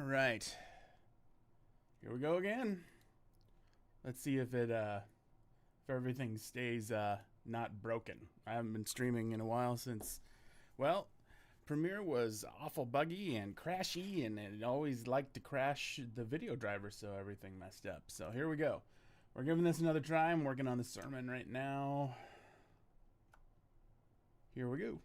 right. Here we go again. Let's see if everything stays not broken. I haven't been streaming in a while since, well, Premiere was awful buggy and crashy, and it always liked to crash the video driver, so everything messed up. So here we go. We're giving this another try. I'm working on the sermon right now. Here we go.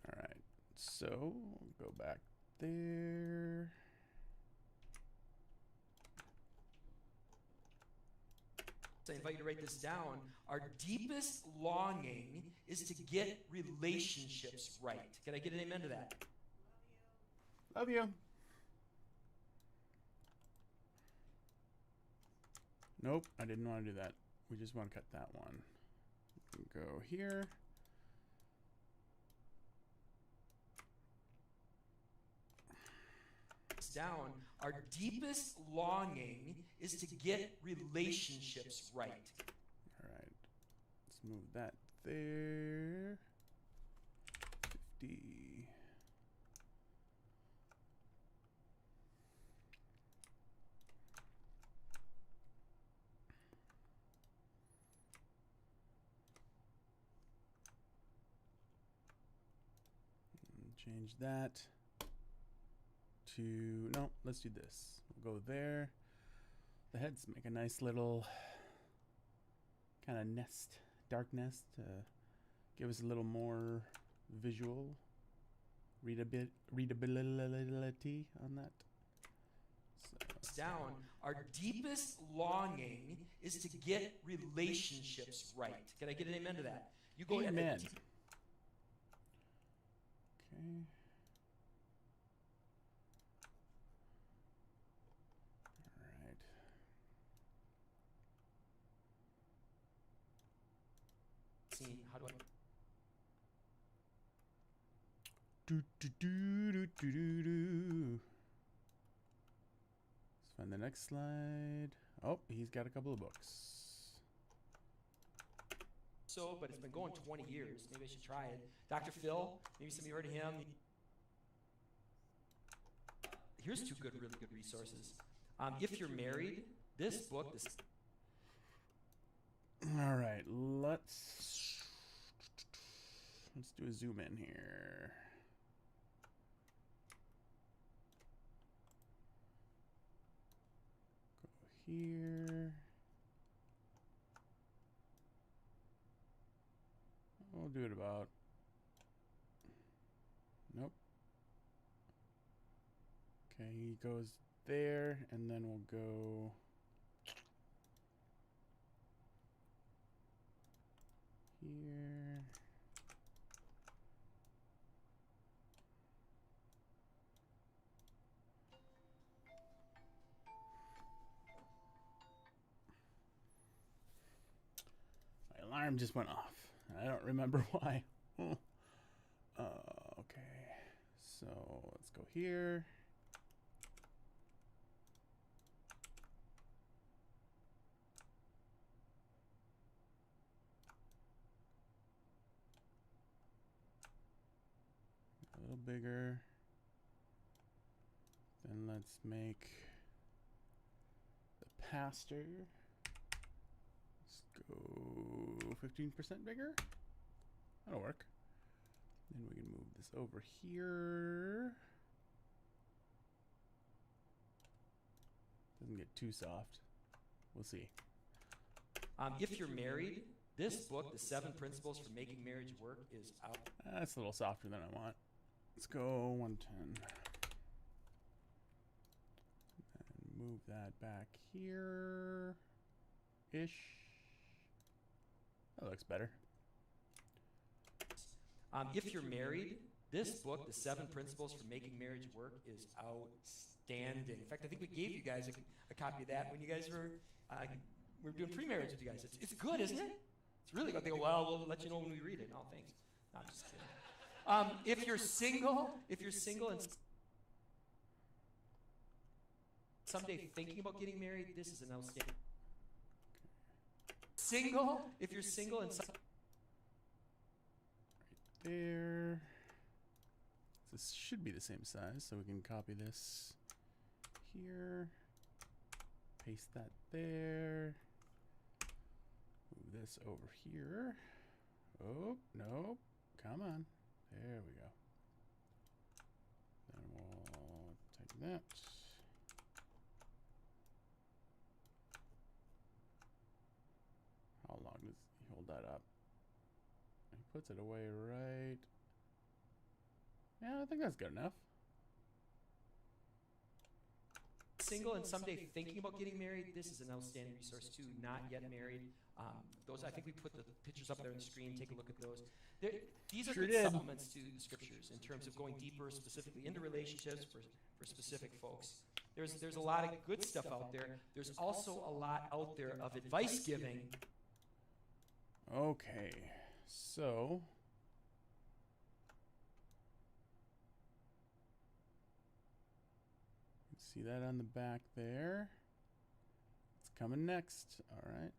All right. So go back there. I invite you to write this down. Our deepest longing is to get relationships right. Can I get an amen to that? Love you. Nope, I didn't want to do that. We just want to cut that one. Go here. Down. Our deepest longing is to get relationships right. All right, let's move that there. 50. And change that to, no, let's do this. We'll go there. The heads make a nice little kind of nest, dark nest, give us a little more visual readability on that. So, down. Our deepest longing is to get relationships right. Can I get an amen to that? You go amen. ahead. Okay. How do I? Let's find the next slide. Oh, he's got a couple of books. So, but it's been going 20 years. Maybe I should try it. Dr. Phil, maybe some of you heard of him. Here's two good, really good resources. If you're married, this book, All right, let's do a zoom in here. Go here. We'll do it about, nope. Okay, he goes there, and then we'll go here. My alarm just went off. I don't remember why. Okay, so let's go here. A little bigger. Then let's make the pastor. Let's go 15% bigger. That'll work. Then we can move this over here. Doesn't get too soft. We'll see. If you're married, this book, The 7 Principles for Making Marriage Work, is out. That's a little softer than I want. Let's go 110. And move that back here. Ish. That looks better. If you're married, this book, The 7 Principles for Making Marriage Work, is outstanding. In fact, I think we gave you guys a copy of that when you guys were doing pre-marriage with you guys. It's good, isn't it? It's really good. They go, well, we'll let you know when we read it. No, thanks. No, I'm just kidding. If you're single and someday thinking about getting married, this is an outstanding. If you're single and there. This should be the same size, so we can copy this here. Paste that there. Move this over here. Oh, no. Come on. There we go. Then we'll take that. How long does he hold that up? He puts it away right. Yeah, I think that's good enough. Single and someday thinking about getting married, this is an outstanding resource too. Not yet married. Those, I think we put the pictures up there on the screen. Take a look at those. These are good supplements to the scriptures in terms of going deeper, specifically into relationships for specific folks. There's a lot of good stuff out there. There's also a lot out there of advice giving. Okay, so see that on the back there. It's coming next. All right.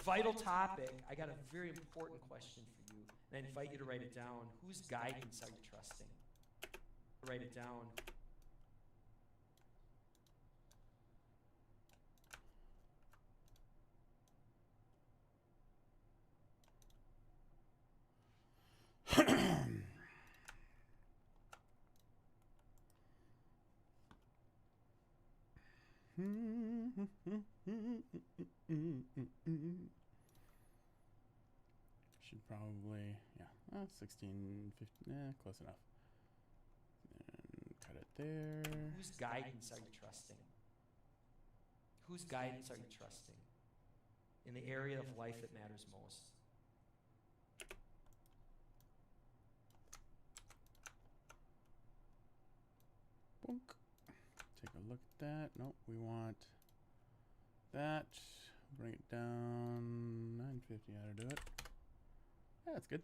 Vital topic. I got a very important question for you, and I invite you to write it down. Whose guidance are you trusting? Write it down. Should probably, yeah, 16, 15, close enough. And cut it there. Whose guidance are you trusting? Whose guidance are you trusting in the area of life that matters most? Boink. Take a look at that. Nope, we want that. Bring it down. 950, how to do it. Yeah, that's good.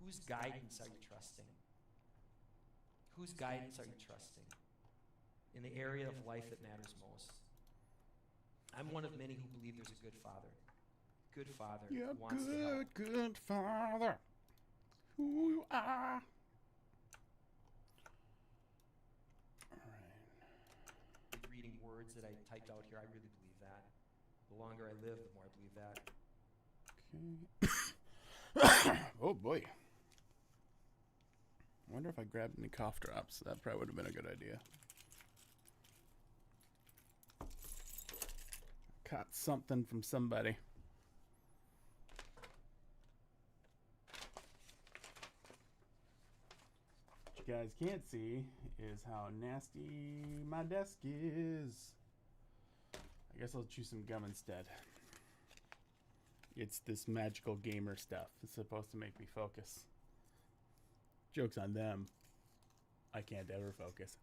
Whose guidance are you trusting? Whose guidance are you trusting in the area of life that matters most? I'm one of many who believe there's a good father. Good father who wants to help. Good father. Who you are. Reading words that I typed out here, I really believe that. The longer I live, the more I believe that. Okay. Oh boy. I wonder if I grabbed any cough drops. That probably would have been a good idea. Caught something from somebody. What you guys can't see is how nasty my desk is. I guess I'll chew some gum instead. It's this magical gamer stuff. It's supposed to make me focus. Joke's on them. I can't ever focus.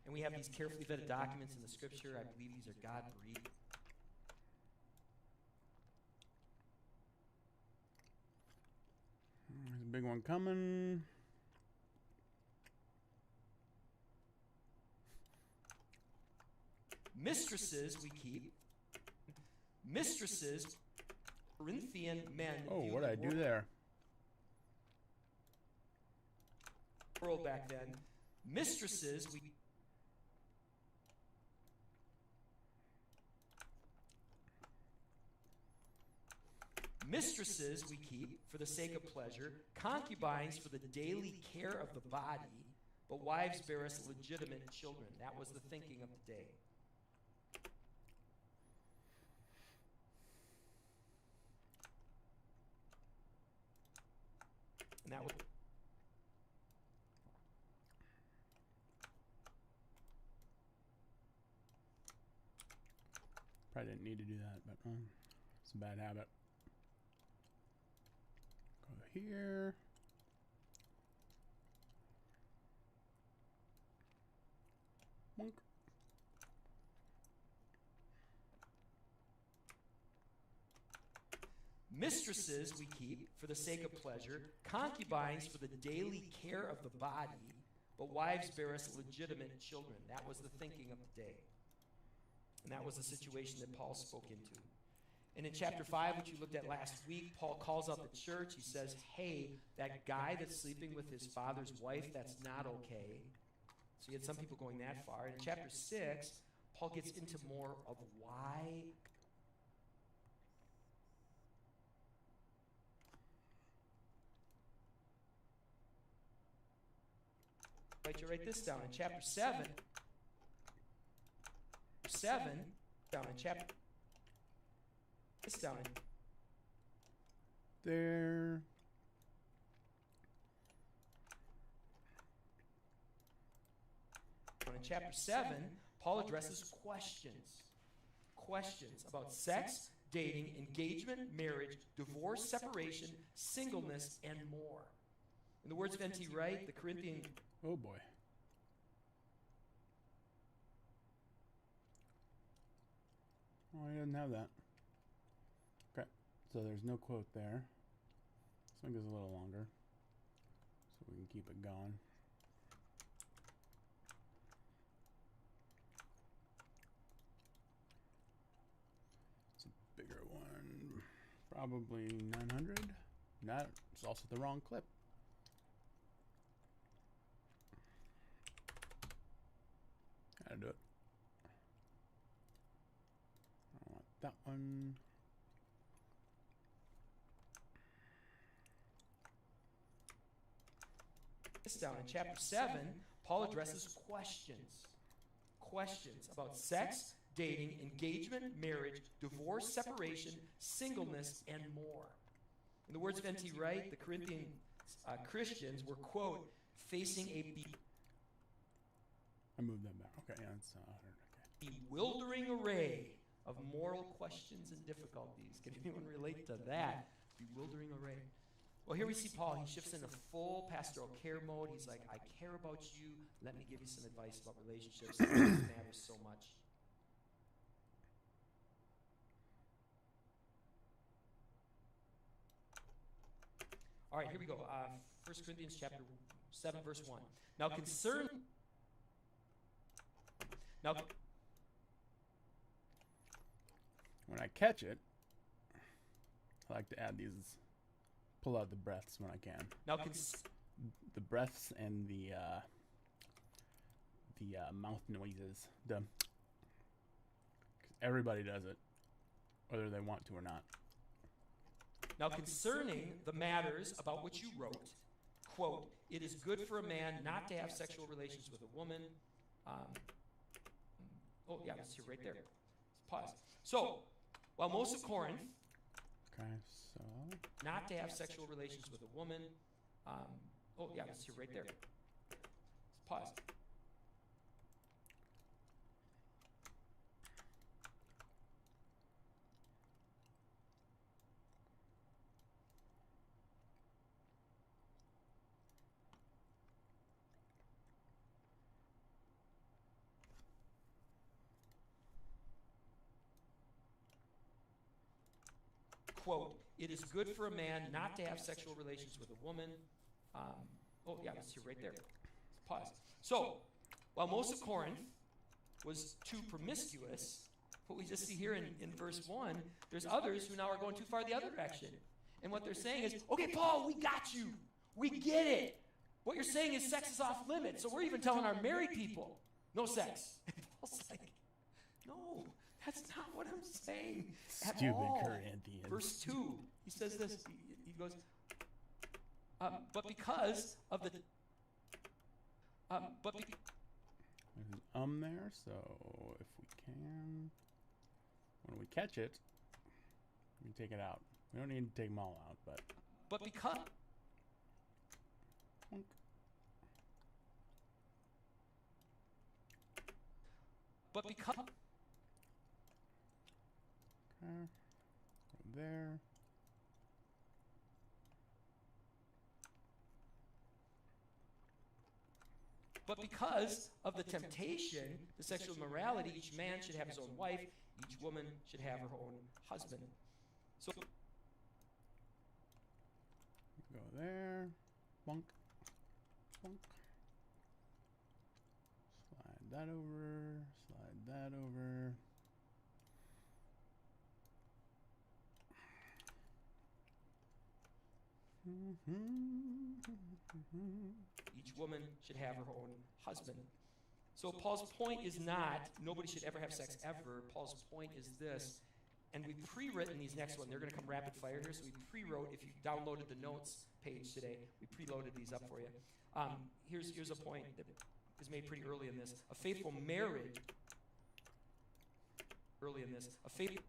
And we have these carefully vetted documents in the scripture. I believe these are God-breathed. There's a big one coming. Mistresses we keep. Mistresses, Corinthian men. Oh, what did I do there? World back then. Mistresses we. Mistresses we keep for the sake of pleasure, concubines for the daily care of the body, but wives bear us legitimate children. That was the thinking of the day. And that was. Probably didn't need to do that, but it's a bad habit. Go here. Monk. Mistresses we keep for the sake of pleasure, concubines for the daily care of the body, but wives bear us legitimate children. That was the thinking of the day. And that was the situation that Paul spoke into. And in chapter 5, which you looked at last week, Paul calls out the church. He says, hey, that guy that's sleeping with his father's wife, that's not okay. So you had some people going that far. And in chapter 6, Paul gets into more of why. You write this down in chapter 7. Down in chapter. This down in. There. In chapter 7, Paul addresses questions about sex, dating, engagement, marriage, divorce, separation, singleness, and more. In the words of N.T. Wright, the Corinthian. Oh boy. Oh, he doesn't have that. Okay, so there's no quote there. This one goes a little longer, so we can keep it going. It's a bigger one, probably 900. It's also the wrong clip. Gotta do it. I want that one. This down in chapter 7, Paul addresses questions about sex, dating, engagement, marriage, divorce, separation, singleness, and more. In the words of N.T. Wright, the Corinthian Christians were, quote, facing a I moved that back. Okay, yeah, it's 100. Okay. bewildering array of moral questions and difficulties. Can anyone relate to that? Bewildering array. Well, here we see Paul. He shifts into full pastoral care mode. He's like, I care about you. Let me give you some advice about relationships. This matters so much. All right, here we go. 1 Corinthians chapter 7, verse 1. Now when I catch it, I like to add these, pull out the breaths when I can. The breaths and the mouth noises. Everybody does it, whether they want to or not. Now concerning the matters about which you wrote, quote, it is good for a man not to have sexual relations with a woman. It's here right there. Let's pause. So, while most of Corinth, okay, so not to have sexual relations with a woman. It's here right there. Let's pause. Quote, it is good for a man not to have sexual relations with a woman. It's here right there. Let's pause. So, while most of Corinth was too promiscuous, what we just see here in verse 1, there's others who now are going too far the other direction. And what they're saying is, okay, Paul, we got you. We get it. What you're saying is sex is off limits, so we're even telling our married people, no sex. And Paul's like, no. That's not what I'm saying at stupid all. Corinthians. Verse 2, he says this. He goes, but because of the... There's an there, so if we can... When we catch it, we take it out. We don't need to take them all out, but... But because... But because... Okay. There. But because of the temptation, the sexual immorality, each man should have his own wife, each woman should have her own husband. So go there. Bonk. Bonk. that over. Slide that over. Each woman should have her own husband. So Paul's point is not nobody should ever have sex ever. Paul's point is this, and we've pre-written these next one. They're going to come rapid fire here. So we pre-wrote, if you downloaded the notes page today, we preloaded these up for you. Here's a point that is made pretty early in this. A faithful marriage, early in this, a faithful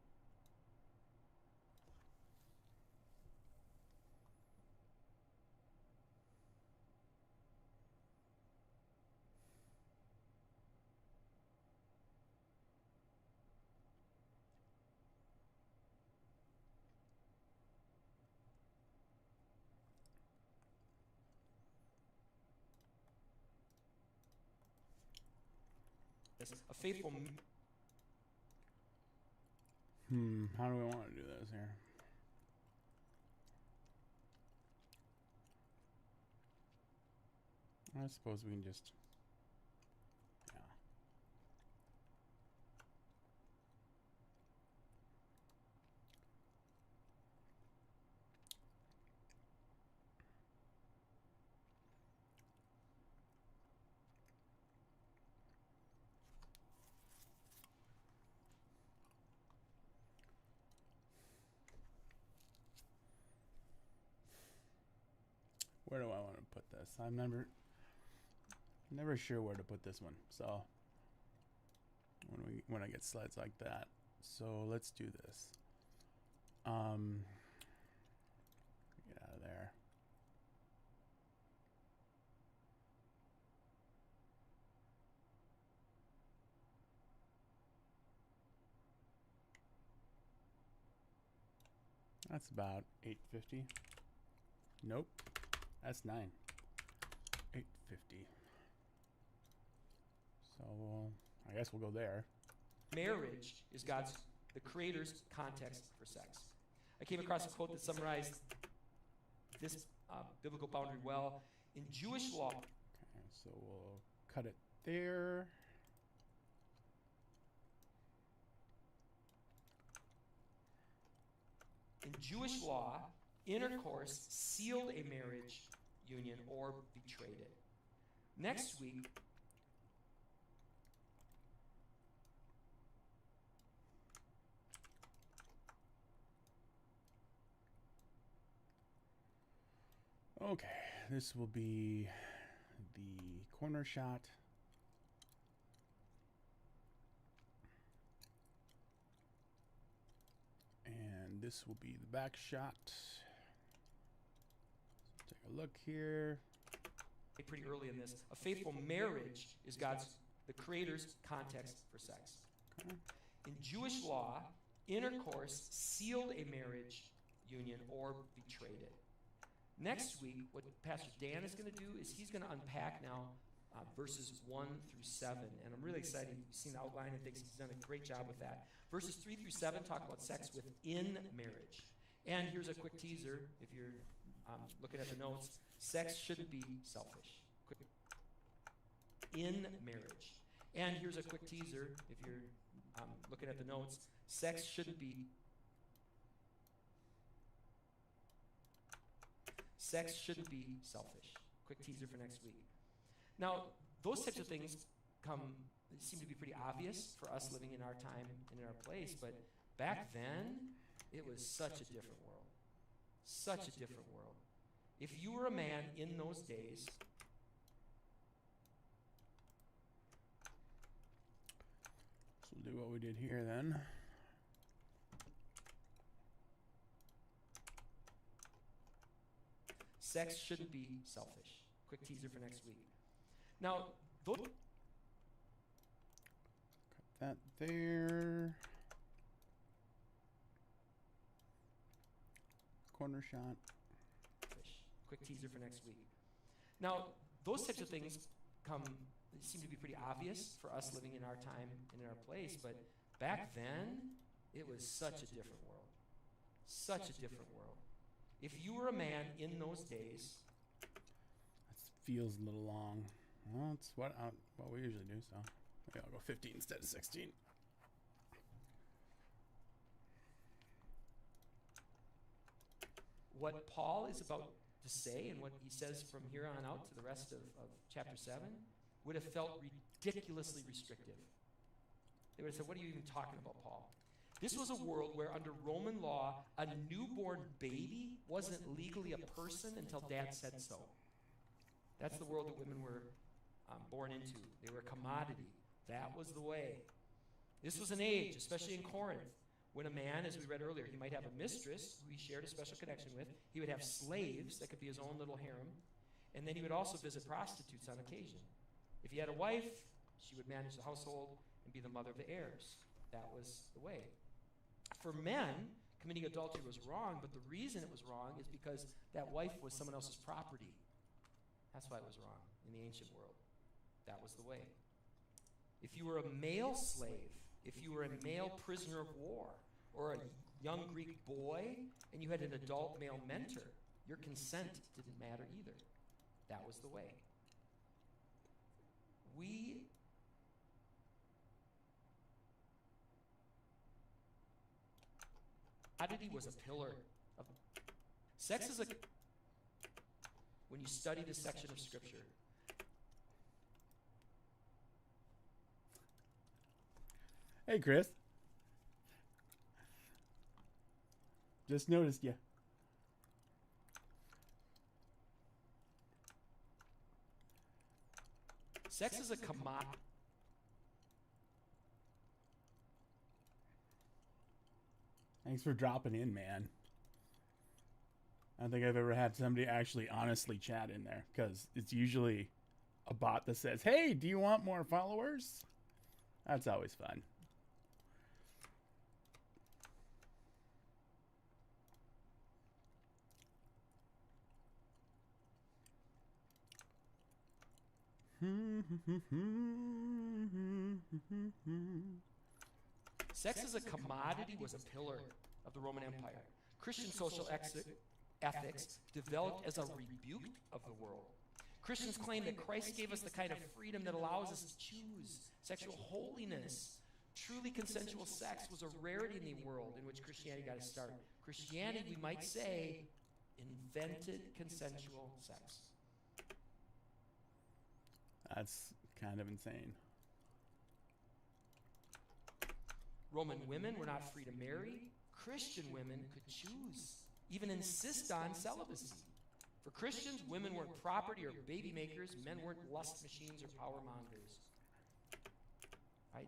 a faithful How do we want to do this here? I suppose we can just, yeah. Where do I want to put this? I'm never sure where to put this one. So when I get slides like that, so let's do this. Get out of there. That's about 850. Nope. That's 9. 850. So I guess we'll go there. marriage is the Creator's context for sex. I came across a quote that summarized this biblical boundary well. In Jewish law, Okay, so we'll cut it there. intercourse sealed a marriage union or betrayed it. Next week, Okay, this will be the corner shot. And this will be the back shot. So take a look here. pretty early in this, a faithful marriage is the Creator's context for sex. Okay. In Jewish law, intercourse sealed a marriage union or betrayed it. Next week, what Pastor Dan is going to do is he's going to unpack now verses 1 through 7. And I'm really excited. You've seen the outline and thinks he's done a great job with that. Verses 3 through 7 talk about sex within marriage. And here's a quick teaser if you're looking at the notes. Sex shouldn't be selfish. In marriage. And here's a quick teaser if you're looking at the notes. Sex shouldn't be selfish. Quick teaser for next week. Now, those types of things seem to be pretty obvious for us living in our time and in our place, but back then, it was such a different world. Such a different world. If you were a man in those days, So we'll do what we did here then. sex shouldn't be selfish. Quick teaser for next week. Now, those Cut that there. Corner shot. quick teaser for next week. Now, those types of things seem to be pretty obvious for us living in our time and in our place, but back then, it was such a different world. Such a different world. If you were a man in those days, That feels a little long. Well, it's what we usually do, so. Maybe I'll go 15 instead of 16. What Paul is about to say and what he says from here on out to the rest of chapter 7 would have felt ridiculously restrictive. They would have said, what are you even talking about, Paul? This was a world where under Roman law, a newborn baby wasn't legally a person until dad said so. That's the world that women were born into. They were a commodity. That was the way. This was an age, especially in Corinth, when a man, as we read earlier, he might have a mistress who he shared a special connection with. He would have slaves that could be his own little harem. And then he would also visit prostitutes on occasion. If he had a wife, she would manage the household and be the mother of the heirs. That was the way. For men, committing adultery was wrong, but the reason it was wrong is because that wife was someone else's property. That's why it was wrong in the ancient world. That was the way. If you were a male slave, if you were a male prisoner of war, or a young Greek boy, and you had an adult male mentor, your consent didn't matter either. That was the way. Commodity was a pillar of sex is a when you study this section of scripture. Hey, Chris. Just noticed you. Sex is a commodity. Thanks for dropping in, man. I don't think I've ever had somebody actually honestly chat in there, because it's usually a bot that says, hey, do you want more followers? That's always fun. Sex as a commodity was a pillar of the Roman Empire. Christian social ethics developed as a rebuke of the world. Christians claim that Christ gave us the kind of freedom that allows us to choose sexual holiness. Truly consensual sex was a rarity in the world in which Christianity got its start. Christianity, we might say, invented consensual sex. That's kind of insane. Roman women were not free to marry. Christian women could choose, even insist on celibacy. For Christians, women weren't property or baby makers. Men weren't lust machines or power mongers. Right?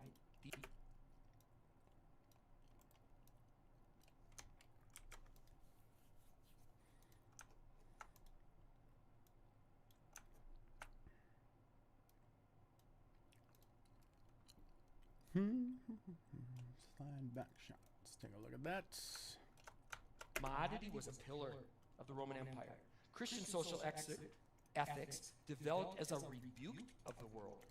Slide back shot. Let's take a look at that. Commodity was a pillar of the Roman Empire. Christian social ethics developed as a rebuke of the world.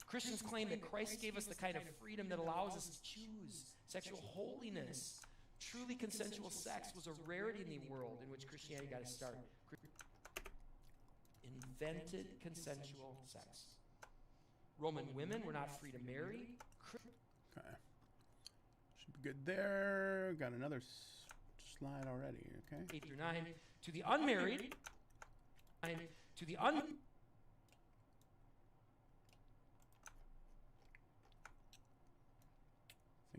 Christians claim that Christ gave us the kind of freedom that allows us to choose sexual holiness. Truly consensual sex was a rarity in the world in which Christianity got its start. Invented consensual sex. Roman women were not free to marry. Okay. Should be good there. Got another slide already, okay? 8 through 9. To the unmarried, I think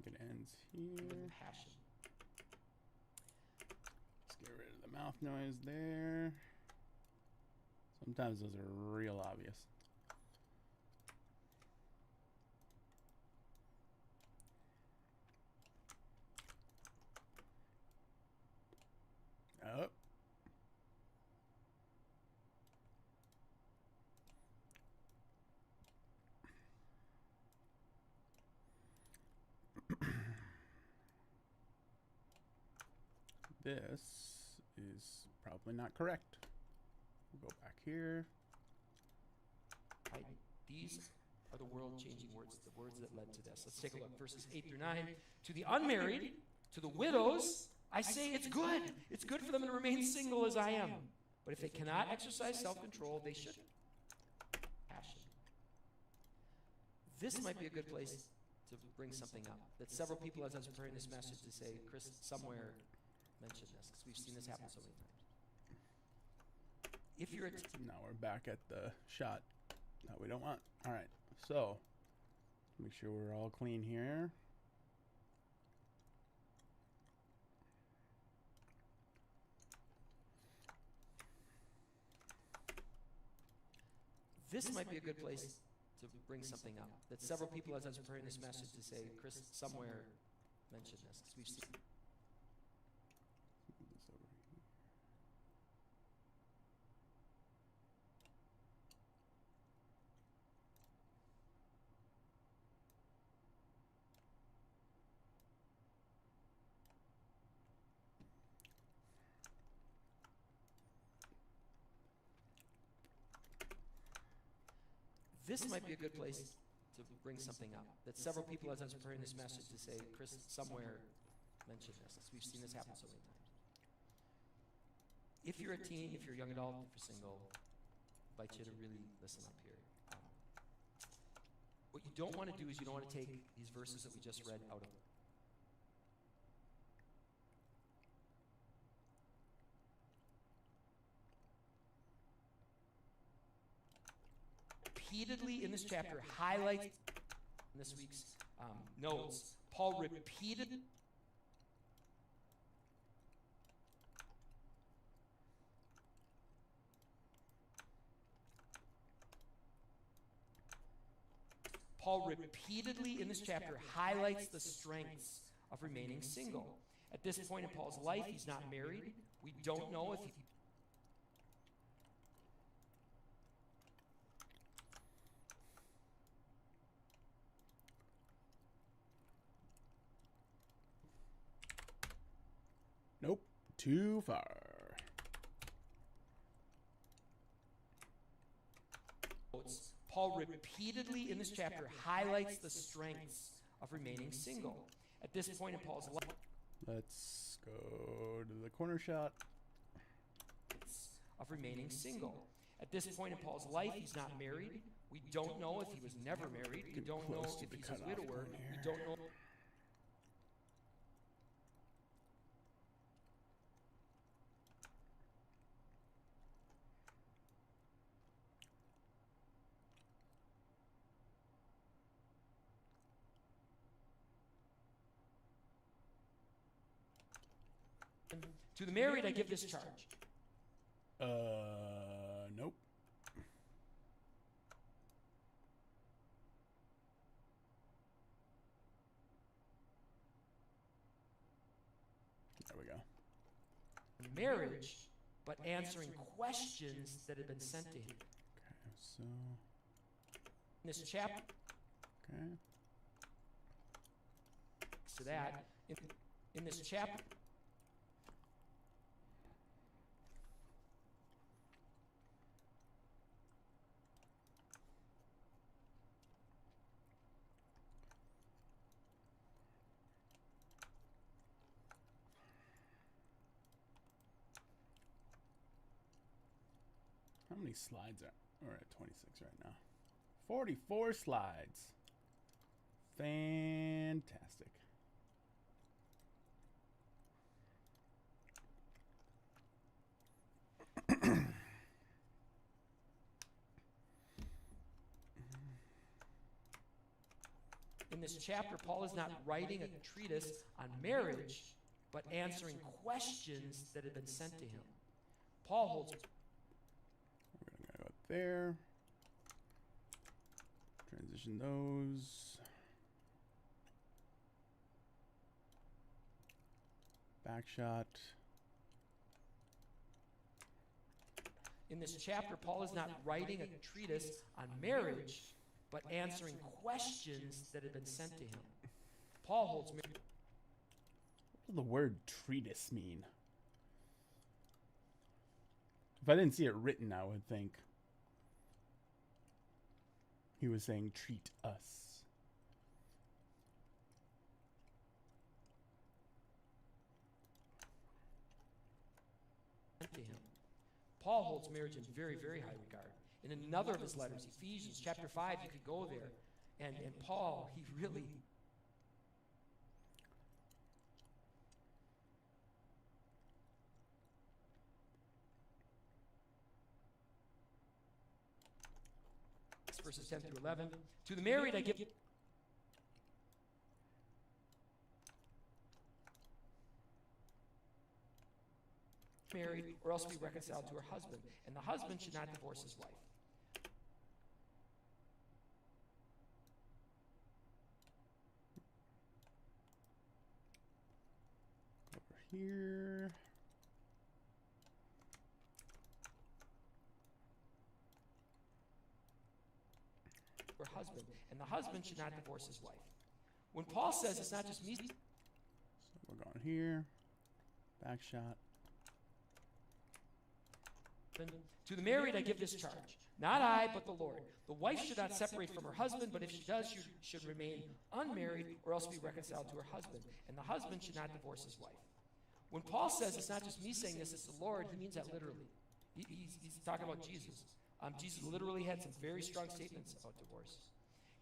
it ends here. with passion. Let's get rid of the mouth noise there. Sometimes those are real obvious. Oh. This is probably not correct. We'll go back here. These are the world-changing words, the words that led to this. Let's take a look. Verses 8 through 9. To the unmarried, to the widows, I say it's good. It's good for them to remain single as I am. But if they cannot exercise self-control, they should. Passion. This might be a good place to bring something up. That several people, as I was preparing this message, to say, Chris somewhere mentioned this, because we've seen this happen so many times. If you're a Now we're back at the shot that we don't want. All right, so make sure we're all clean here. This might be a good place to bring something up. That several people, as I was preparing this message, to say, Chris somewhere mentioned this, because we've seen. Move this over here. This might be a good place to bring something up. That several people, as I was preparing this message, to say, Chris somewhere mentioned this, because we've seen this happen so many times. If you're a teen, if you're a young adult, if you're single, I invite you to really listen up here. What you don't want to do is you don't want to take these verses that we just read out of repeatedly in this chapter highlights in this week's notes. Paul repeated in this chapter highlights the strengths of remaining single. At this point in Paul's life, he's not married. We don't know if he Nope, too far. Paul repeatedly in this chapter highlights the strengths of remaining single. At this point in Paul's life, Let's go to the corner shot. of remaining single. At this point in Paul's life, he's not married. We don't know if he was never married. We don't know Close to if the he's a cutoff widower. point here. We don't know. To the married, I give this charge. Nope. There we go. Marriage, but answering questions that had been sent to him. Okay, so In this chapter, okay. to that, in this chapter, How many slides are we're at 26 right now? 44 slides. Fantastic. in this chapter, Paul is not writing a treatise on marriage, but answering questions that had been sent to him. Paul holds We're gonna go up there. Transition those. Back shot. in this chapter, Paul is not writing a treatise on marriage, but answering questions that had been sent to him. Paul holds What does the word treatise mean? If I didn't see it written, I would think he was saying treat us. to him. Paul holds marriage in very, very high regard. In another of his letters, Ephesians chapter 5, you could go there And Paul, he really verses 10 through 11. To the married I give married or else be reconciled to her husband, and the husband should not divorce his wife. Over here. Her husband, and the husband should not divorce his wife. When Paul says it's not just me, So we're going here. Back shot. to the married I give this charge, not I, but the Lord. The wife should not separate from her husband, but if she does, she should remain unmarried or else be reconciled to her husband, and the husband should not divorce his wife. When Paul says it's not just me saying this, it's the Lord, he means that literally. He's talking about Jesus. Jesus literally had some very strong statements about divorce.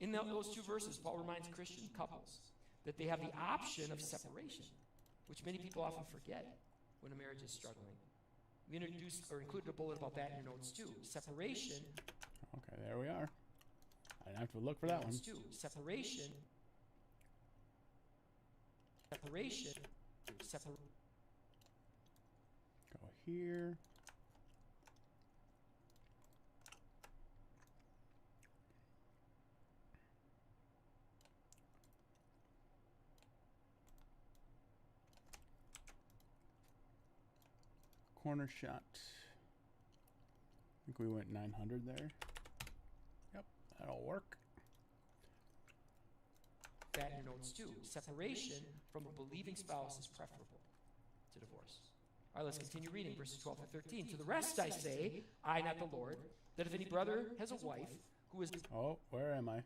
In those two verses, Paul reminds Christian couples that they have the option of separation, which many people often forget when a marriage is struggling. We introduced or included a bullet about that in your notes too. Separation. Okay, there we are. I didn't have to look for that one. Too. Separation. Separation. Go here. Corner shot. I think we went 900 there. Yep, that'll work. That in your notes too. Separation from a believing spouse is preferable to divorce. All right, let's continue reading verses 12 to 13. To the rest I say, I, not the Lord, that if any brother has a wife who is... Oh, where am I?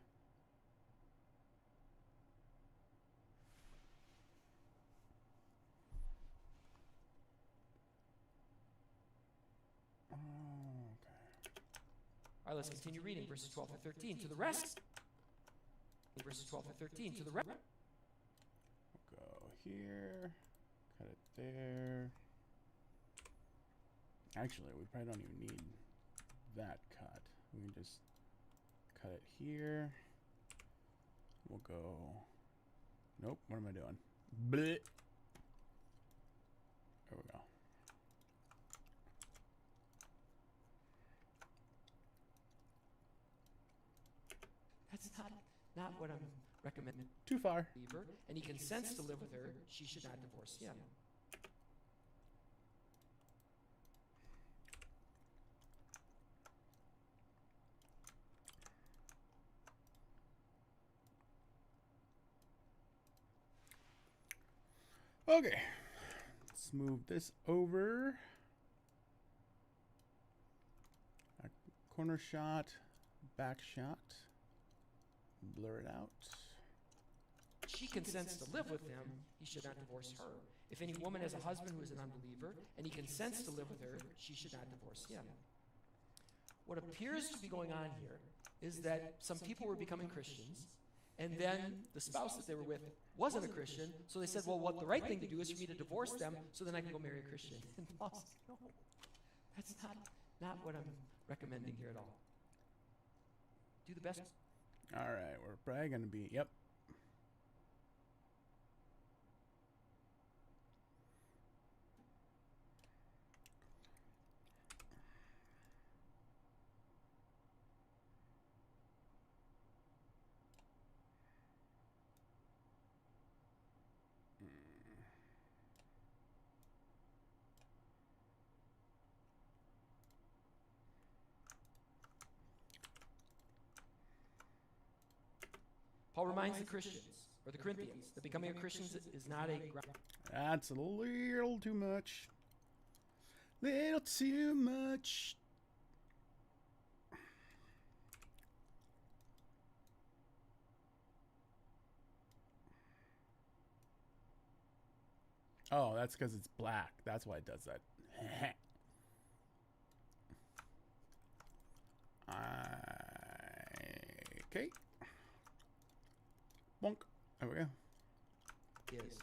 All right, let's continue reading verses 12 to 13. To the rest, verses 12 to 13. To the rest, We'll go here, cut it there. Actually, we probably don't even need that cut. We can just cut it here. We'll go. Nope. What am I doing? Bleh. There we go. that's not what I'm recommending. Too far. And he consents to live with her, she should not divorce him. Okay. Let's move this over. A corner shot, back shot. Blur it out. She consents to live with him, he should not divorce her. If any woman has a husband who is an unbeliever, and he consents to live with her, she should not divorce him. What appears to be going on here is that some people were becoming Christians, and then the spouse that they were with wasn't a Christian, so they said, well, what the right thing to do is for me to divorce them so then I can go marry a Christian. And Paul said, no, that's not what I'm recommending here at all. Do the best. All right, we're probably going to be, yep. Paul reminds the Christians, or the Corinthians, that becoming a Christian is not a... That's a little too much. Little too much. Oh, that's because it's black. That's why it does that. Okay. Bonk. There we go. Is.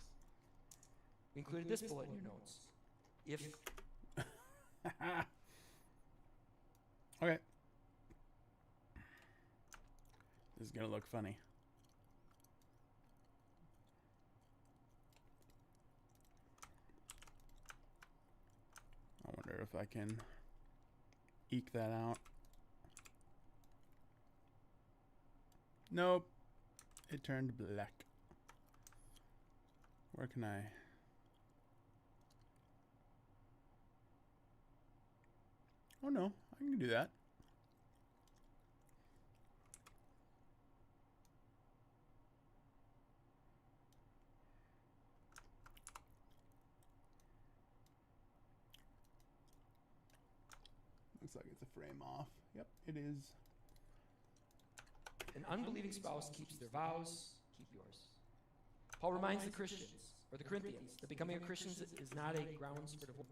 We included this bullet in your notes. If Okay. This is gonna look funny. I wonder if I can eke that out. Nope. It turned black. Where can I? Oh no, I can do that. Looks like it's a frame off. Yep, it is. an unbelieving spouse keeps their vows, keep yours. Paul reminds the Christians, or the Corinthians, that becoming a Christian is not a grounds for divorce.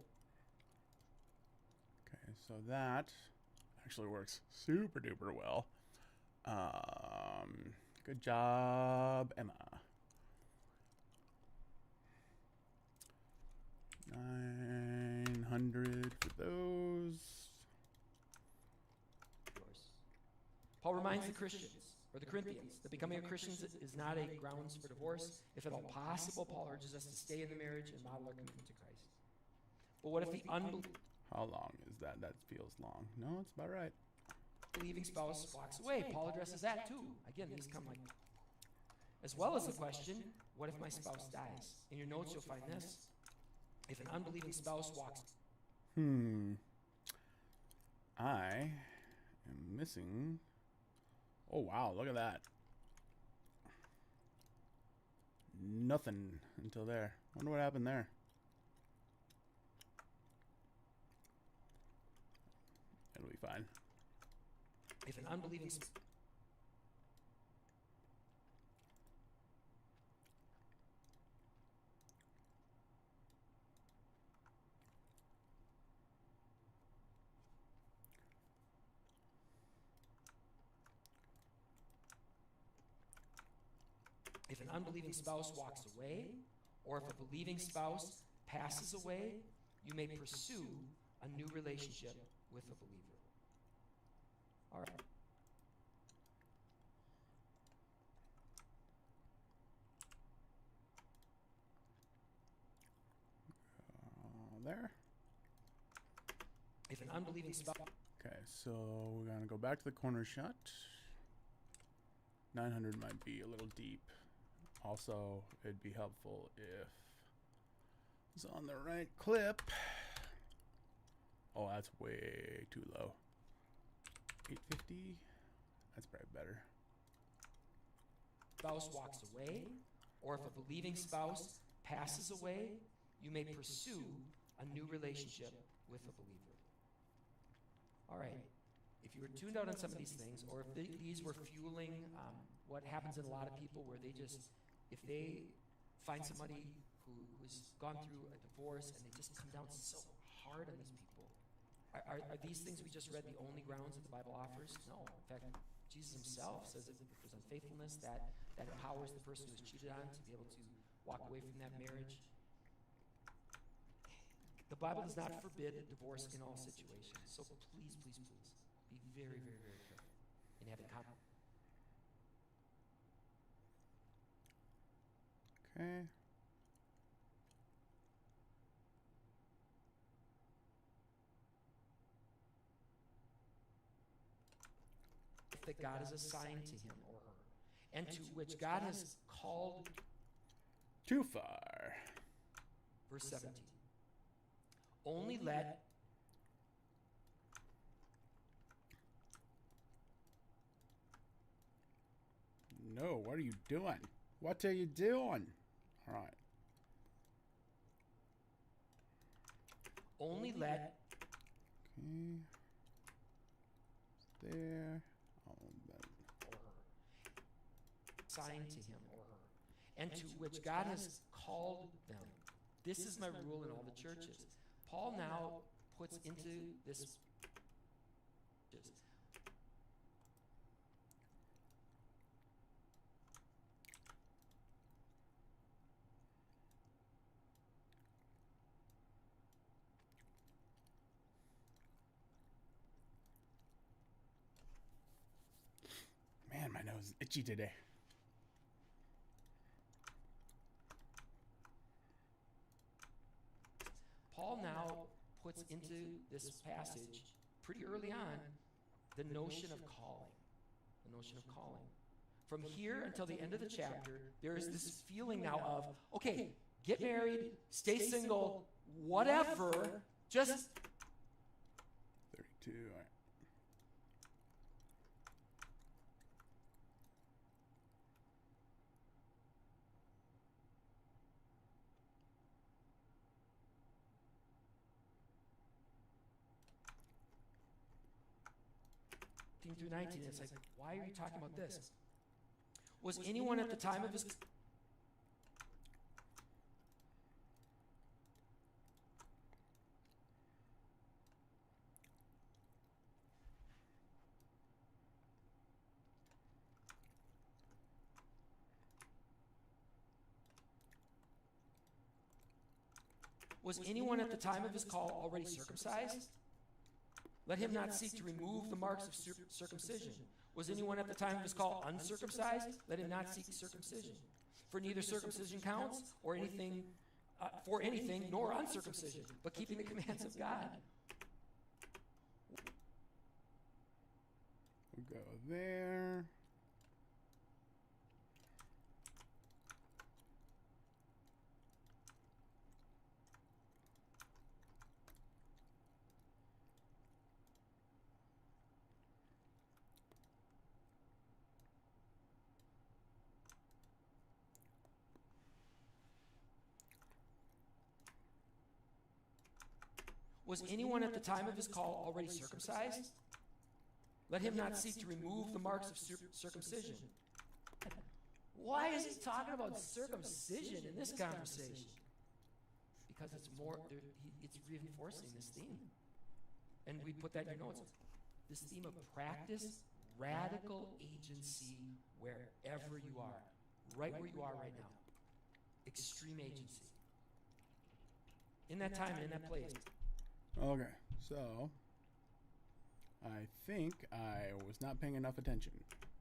Okay, so that actually works super duper well. Good job, Emma. 900 for those. Paul reminds the Christians, or the Corinthians, that becoming a Christian is not a grounds for divorce. If at all possible, Paul urges us to stay in the marriage and model our commitment to Christ. But what if the How long is that? That feels long. No, it's about right. unbelieving spouse walks away? Paul addresses that too. Again, these come like, as well as the question, what if my spouse dies? In your notes, you'll find this. If an unbelieving spouse walks, I am missing. Oh wow, look at that. Nothing until there. Wonder what happened there. It'll be fine. if an unbelieving if an unbelieving spouse walks away, or if a believing spouse passes away, you may pursue a new relationship with a believer. All right. There. If an unbelieving spouse. Okay, so we're gonna go back to the corner shot. 900 might be a little deep. Also, it'd be helpful if it's on the right clip. Oh, that's way too low. 850. That's probably better. Spouse walks away, or if a believing spouse passes away, you may pursue a new relationship with a believer. All right. If you were tuned out on some of these things, or if these were fueling what happens in a lot of people where they just, if they find somebody who's gone through a divorce and they just come down so hard on these people, are these things we just read the only grounds that the Bible offers? No. In fact, Jesus himself says that if there's unfaithfulness, that empowers the person who's cheated on to be able to walk away from that marriage. The Bible does not forbid divorce in all situations. So please, please, please, be very, very, very careful in having conflict. Okay. That God has assigned to him or her, and to which God has called. Too far. Verse 17. Only let No, what are you doing? What are you doing? All right. only let Okay. There. Oh, that. or her assigned to him or her, and to which God has called them. This is my rule in all the churches. Paul now puts into this was itchy today. Paul now puts into this passage pretty early on the notion of calling. The notion of calling. From here until the end of the chapter, there is this feeling now of, okay, get married, stay single, whatever, just 32. All right. through 19. It's like, why are you talking about this? Was anyone at the time of his call already circumcised? Let him not seek to remove the marks of circumcision. Was anyone at the time of his call uncircumcised? Let him not seek circumcision. For neither circumcision counts, or anything, for anything, nor uncircumcision, but keeping the commands of God. We'll go there. Was anyone at the time of his call already circumcised? Let him not seek to remove the marks of circumcision. Why is he talking about circumcision in this conversation? Because it's reinforcing this theme. And we put that in your notes. This theme of practice, radical agency wherever you are. Right where you are right now. Extreme agency. In that time and in that place. Okay, so I think I was not paying enough attention.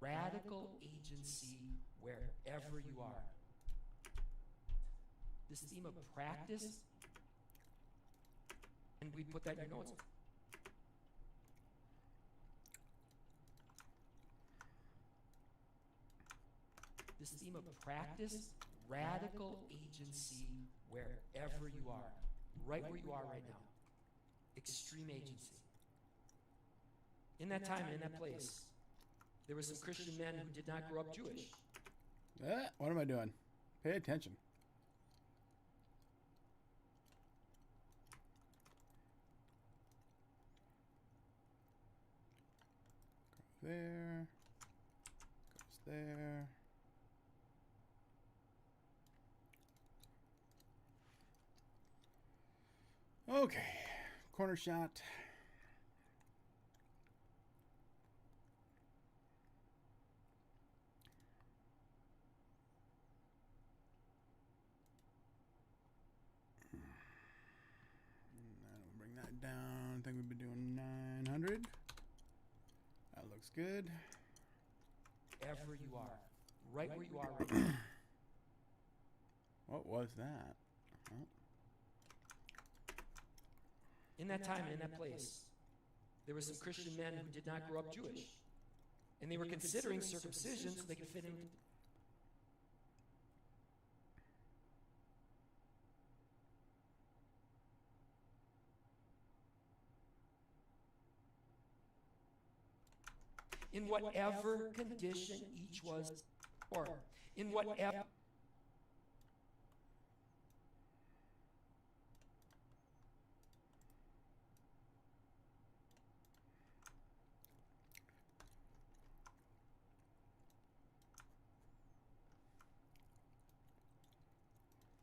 Radical agency wherever you are. This theme of practice, and we put that in your notes. This theme of practice, radical agency wherever you are. Right where you are right now. Extreme agency. In that time and in that place, there were some Christian men who did not grow up Jewish. What am I doing? Pay attention. Go there. Goes there. Okay. Corner shot. That'll bring that down. I think we've been doing 900. That looks good. Wherever you are. Right where you are right now. What was that? Oh. In that time and in that place, there were some Christian men who did not grow up Jewish. And they were considering circumcision so they could fit in. In whatever condition each was, or in whatever.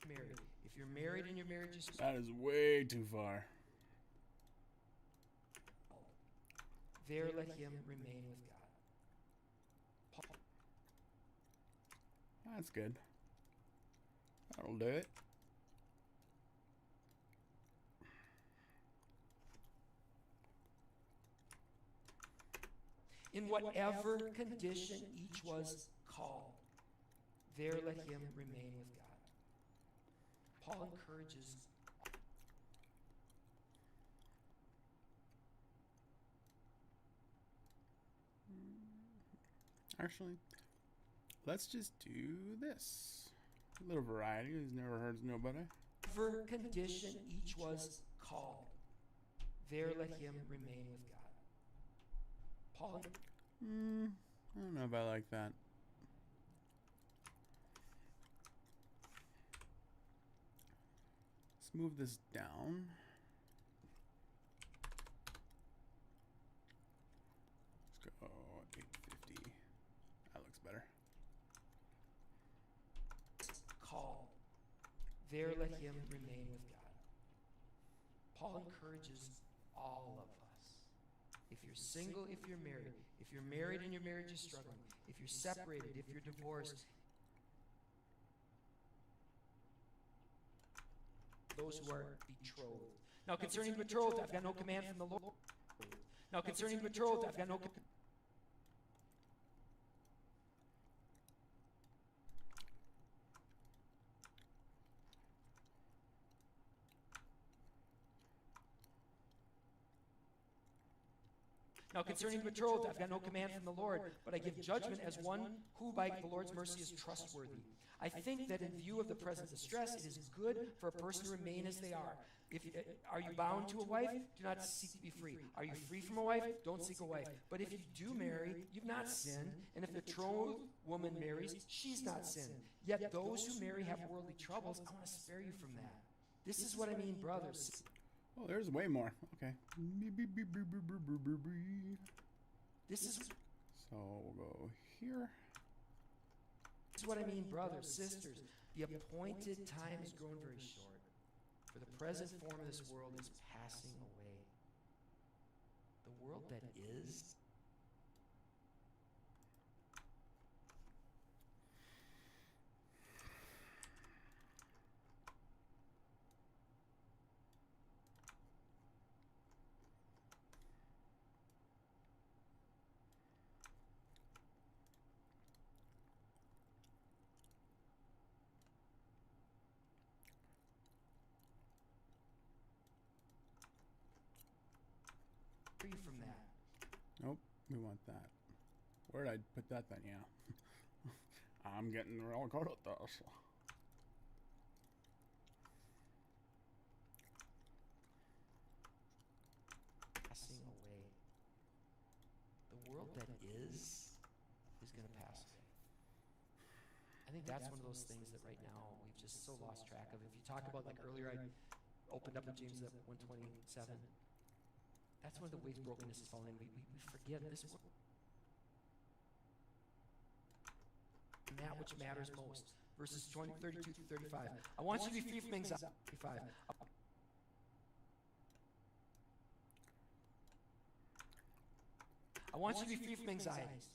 Married. If you're married and your marriage is That is way too far. there, let him remain with God. Paul. That's good. That'll do it. in whatever condition each was called, there let him remain with God. Paul encourages Actually, let's just do this. A little variety. It never hurts nobody. whatever condition each was called, there let him remain with God. Paul, I don't know if I like that. Let's move this down. Let's go 850. That looks better. called, there let him remain with God. Paul encourages all of us. If you're single, if you're married and your marriage is struggling, if you're separated, if you're divorced, those who are betrothed. Now concerning betrothed, I've got no command from the Lord. Now concerning betrothed, I've got no command. Now concerning betrothed, I've got no command from the Lord, but I give judgment as one who by the Lord's mercy is trustworthy. I think that in view of the present distress, it is good for a person to remain as they are. Are you bound to a wife? Do not seek to be free. Are you free from a wife? Don't seek a wife. But if you do marry, you've not sinned. And if the betrothed woman marries, she's not sinned. Yet those who marry have worldly troubles. I want to spare you from that. This is what I mean, brothers. Oh, there's way more. Okay. This is So we'll go here. what I mean, brothers, sisters. The appointed time has grown very short. For the present form of this world is passing away. The world that is. Free from that. Nope, we want that. Where'd I put that then? Yeah. I'm getting real good at this. Passing away. The world that is going to pass away. I think that's one of those things that right now we've just so lost track of. If you talk about, like earlier, I opened up with James at 127. That's one of the ways brokenness is falling. We forget this world. And that which matters most. Verses 32 through 35. I want you to be free from anxiety. 35. I want you to be free from anxieties.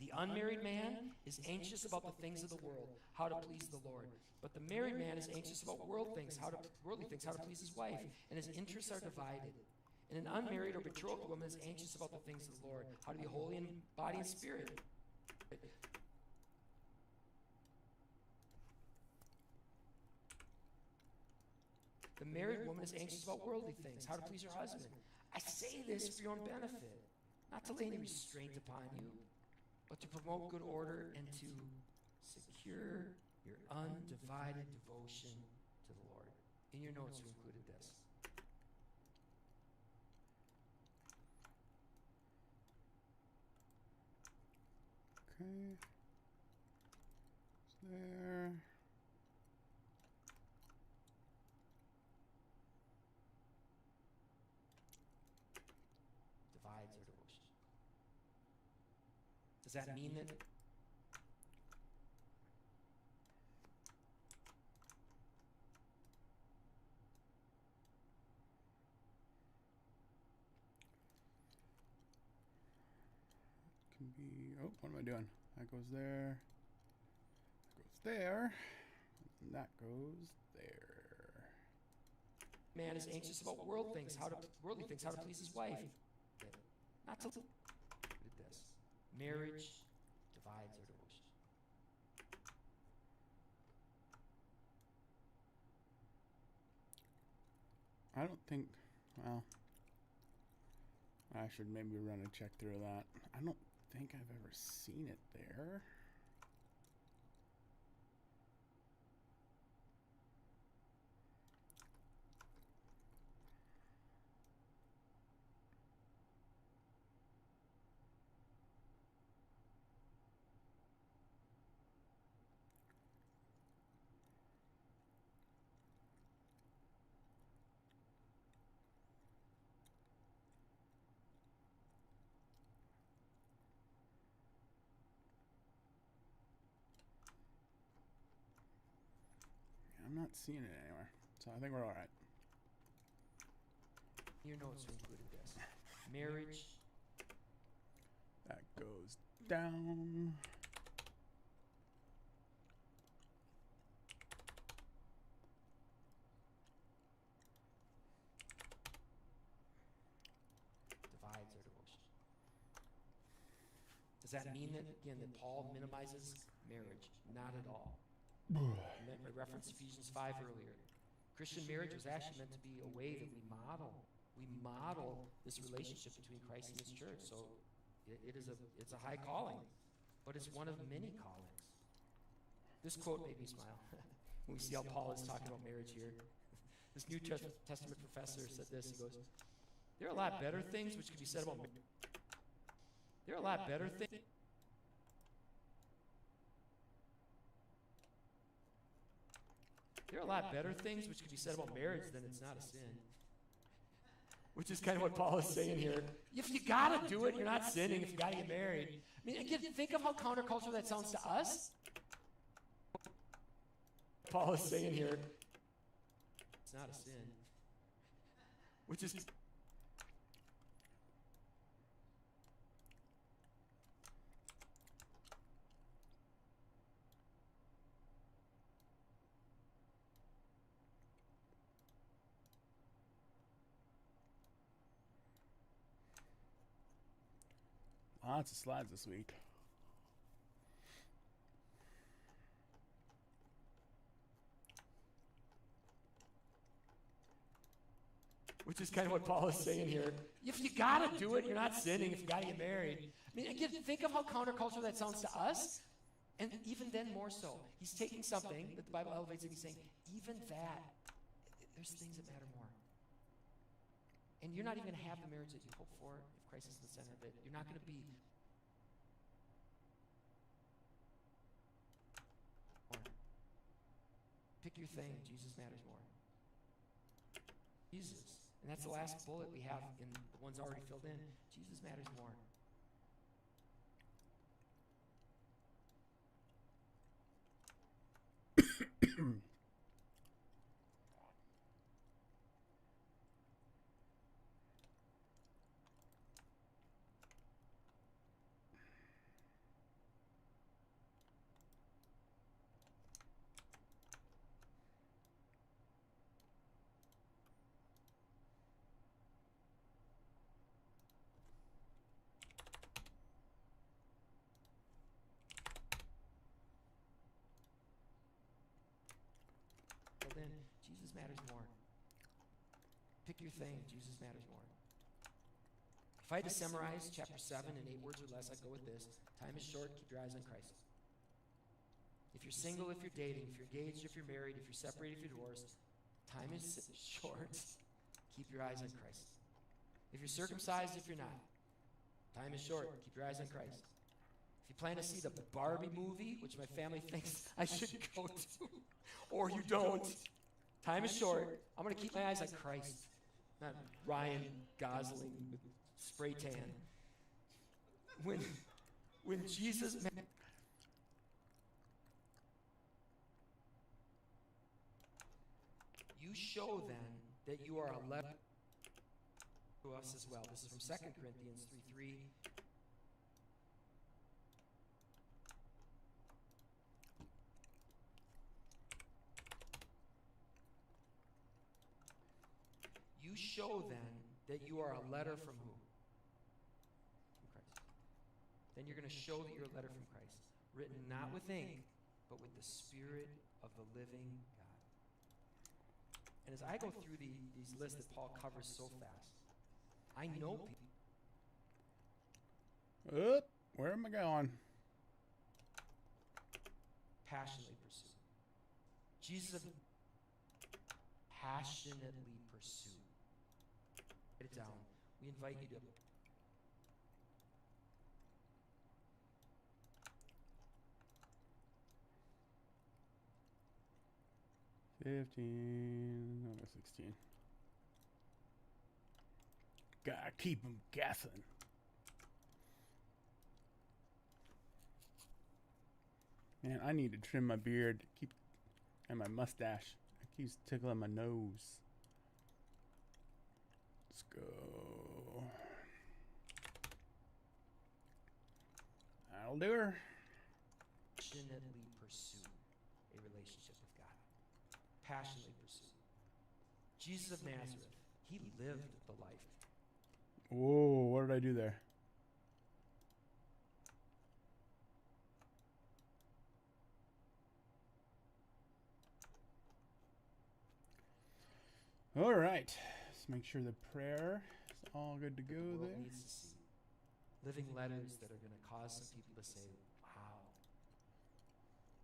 The unmarried man is anxious about the things of the world, how to please the Lord. But the married man is anxious about worldly things, how to please his wife, and his interests are divided. And an unmarried or betrothed woman is anxious about the things of the Lord, how to be holy in body and spirit. The married woman is anxious about worldly things, how to please her husband. I say this for your own benefit, not to lay any restraint upon you, but to promote good order and to secure your undivided devotion to the Lord. In your notes, you included this. Okay. It's there. Divides our devotion. Does that mean that Can be. Oh, what am I doing? That goes there. That goes there. And that goes there. man is anxious about worldly things, how to please his wife? Not to Marriage divides or divorces. I don't think, well, I should maybe run a check through that. I don't think I've ever seen it there. I'm not seeing it anywhere, so I think we're all right. Your notes included this. Marriage. That goes down. Divides or divorces. Does that mean that, again, that Paul minimizes marriage? Not at all. I referenced Ephesians 5 earlier. Christian marriage was actually meant to be a way that we model this relationship between Christ and his church. So it's a high calling, but it's one of many callings. This quote made me smile when we see how Paul is talking about marriage here. This New Testament professor said this. He goes, there are a lot better things which could be said about marriage. There are a lot better things. There are a lot better things which could be said about marriage than it's not a sin. Which is kind of what Paul is saying here. If you gotta do it, you're not sinning if you gotta get married. I mean, again, think of how countercultural that sounds to us. Paul is saying here, it's not a sin. Which is lots of slides this week. Which is kind of what Paul is saying here. If you gotta do it, you're not sinning if you gotta get married. I mean, again, think of how countercultural that sounds to us. And even then more so. He's taking something that the Bible elevates and he's saying, even that, there's things that matter more. And you're not even going to have the marriage that you hope for if Christ is the center of it. You're not going to be more. Pick your thing. Jesus matters more. Jesus. And that's the last bullet we have in the ones already filled in. Jesus matters more. Then Jesus matters more. Pick your thing. Jesus matters more. If I had to summarize chapter 7 in 8 words or less, I'd go with this. Time is short. Keep your eyes on Christ. If you're single, if you're dating, if you're engaged, if you're married, if you're separated, if you're divorced, time is short. Keep your eyes on Christ. If you're circumcised, if you're not, time is short. Keep your eyes on Christ. If you plan to see the Barbie movie, which my family thinks I should go to, or you don't, time is short. I'm going to keep my eyes on Christ, not Ryan Gosling with spray tan. When Jesus you show then that you are a letter to us as well. This is from 2 Corinthians 3:3. You show then that you are a letter from who? From Christ. then you're going to show that you're a letter from Christ, written not with ink, but with the Spirit of the living God. And as I go through these lists that Paul covers so fast, I know people. Where am I going? Passionately pursue. Jesus passionately pursue. Write it down. We invite you to. 15, no, 16. Gotta keep them guessing. Man, I need to trim my beard and my mustache. It keeps tickling my nose. Let's go. That'll do her. Passionately pursue a relationship with God. Passionately pursue. Jesus of Nazareth, he lived the life. Whoa, what did I do there? All right. Let's make sure the prayer is all good to go The world there. needs to see. Living letters that are going to cause some people to say, wow.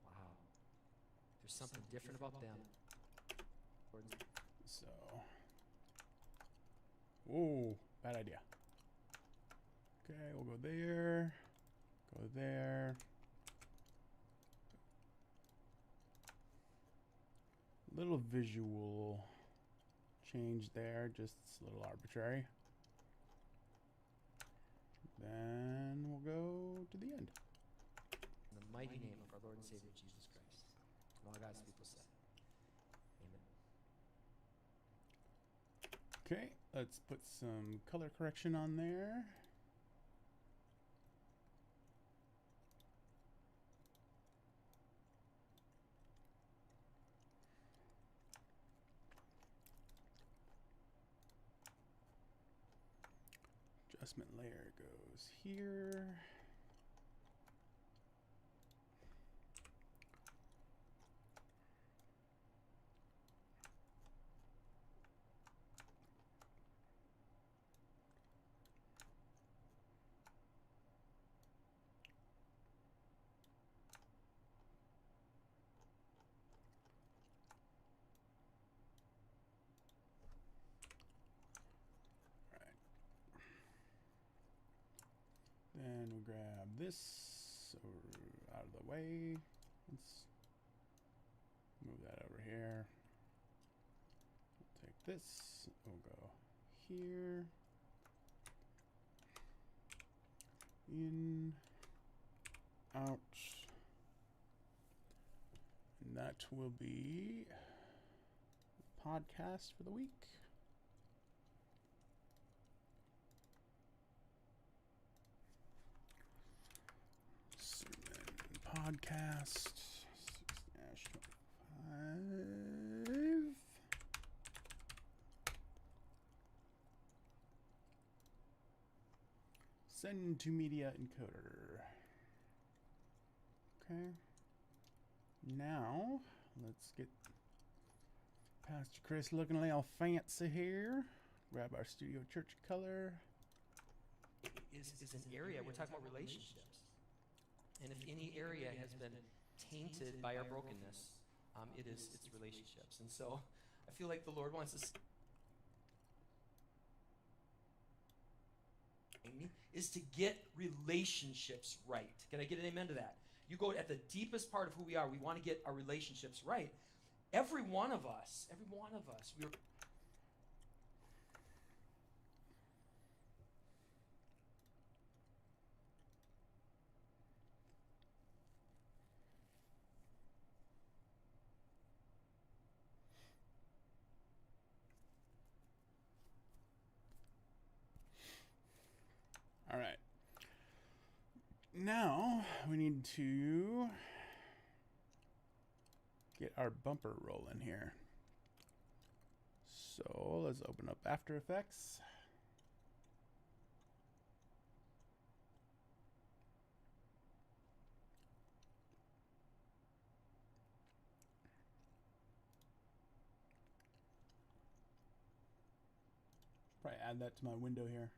Wow. There's something different about them. So, whoa, bad idea. Okay, we'll go there. Go there. Little visual change there, just a little arbitrary. Then we'll go to the end. In the mighty name of our Lord and Savior Jesus Christ. And all God's people said, amen. Okay, let's put some color correction on there. Adjustment layer goes here. Then we'll grab this out of the way. Let's move that over here. We'll take this. We'll go here. In. Out. And that will be the podcast for the week. Podcast 6-5. Send to media encoder. Okay. Now let's get Pastor Chris looking a little fancy here. Grab our studio church color. Is an area, we're talking about relationships. And if any area has been tainted by our brokenness, it's relationships. And so I feel like the Lord wants us is to get relationships right. Can I get an amen to that? You go at the deepest part of who we are. We want to get our relationships right. Every one of us, we're All right. Now we need to get our bumper rolling here. So let's open up After Effects. Probably add that to my window here.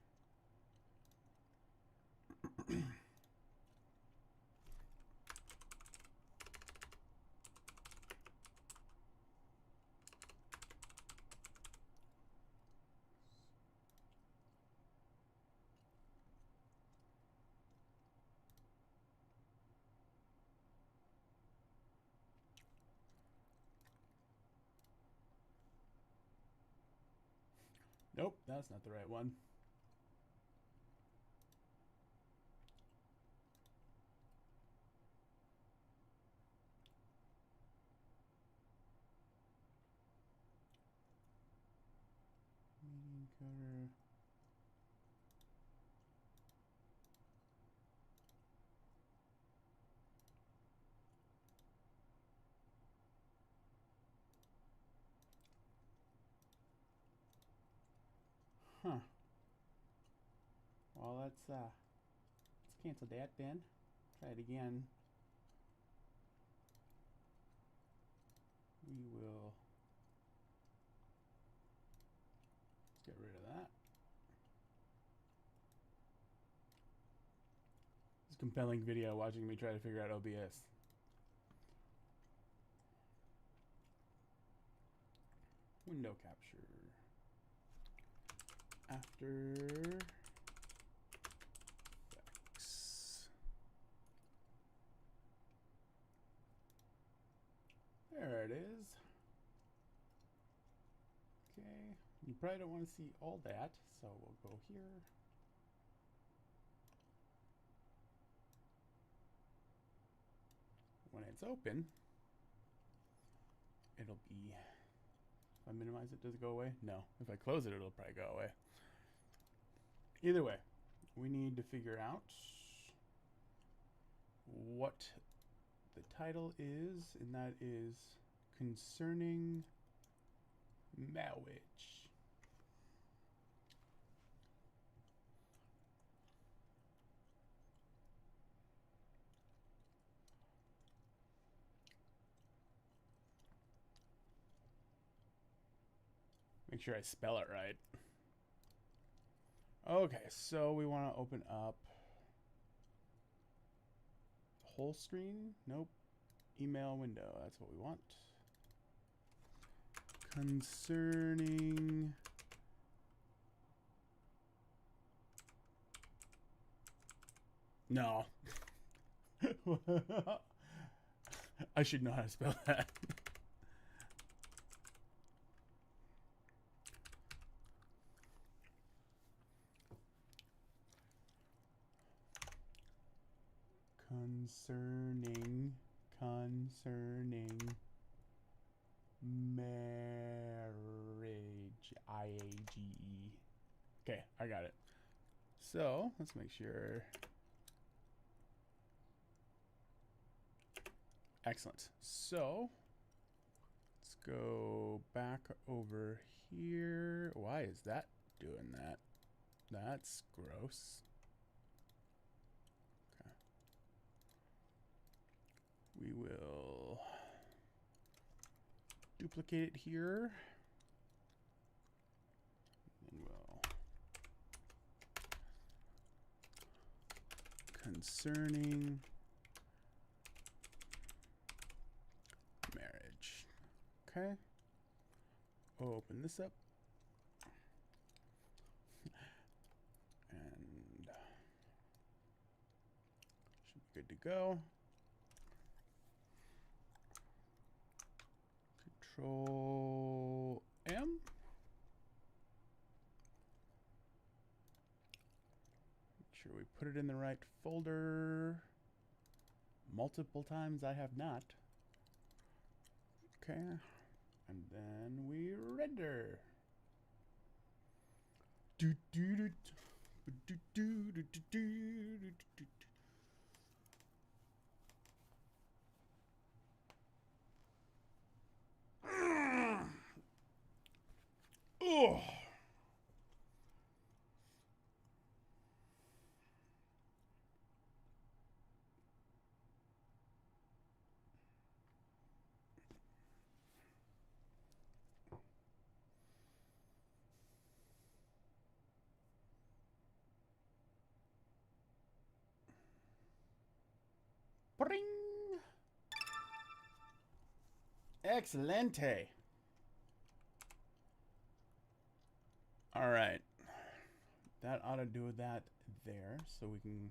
Nope, that's not the right one. Mediocre. Huh. Well, let's cancel that then. Try it again. We will let's get rid of that. It's a compelling video watching me try to figure out OBS. Window capture. After Effects. There it is. Okay. You probably don't want to see all that, so we'll go here. When it's open, it'll be, if I minimize it, does it go away? No. If I close it, it'll probably go away. Either way, we need to figure out what the title is, and that is Concerning Marriage. Make sure I spell it right. Okay, so we want to open up whole screen. Nope. Email window. That's what we want. Concerning no. I should know how to spell that. Concerning marriage. IAGE. Okay, I got it. So let's make sure. Excellent. So let's go back over here. Why is that doing that? That's gross. Okay. We will duplicate it here. And we'll concerning marriage. Okay. Open this up. And should be good to go. Control M. Make sure we put it in the right folder. Multiple times I have not. Okay. And then we render. Do do do do do do do do do. Oh. Excelente. All right. That ought to do that there. So we can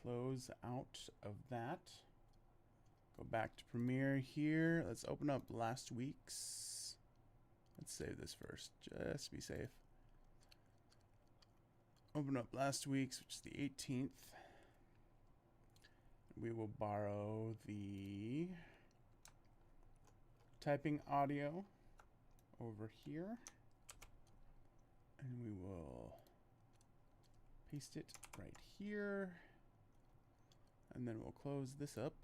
close out of that. Go back to Premiere here. Let's open up last week's. Let's save this first, just to be safe. Open up last week's, which is the 18th. We will borrow the typing audio over here. And we will paste it right here. And then we'll close this up.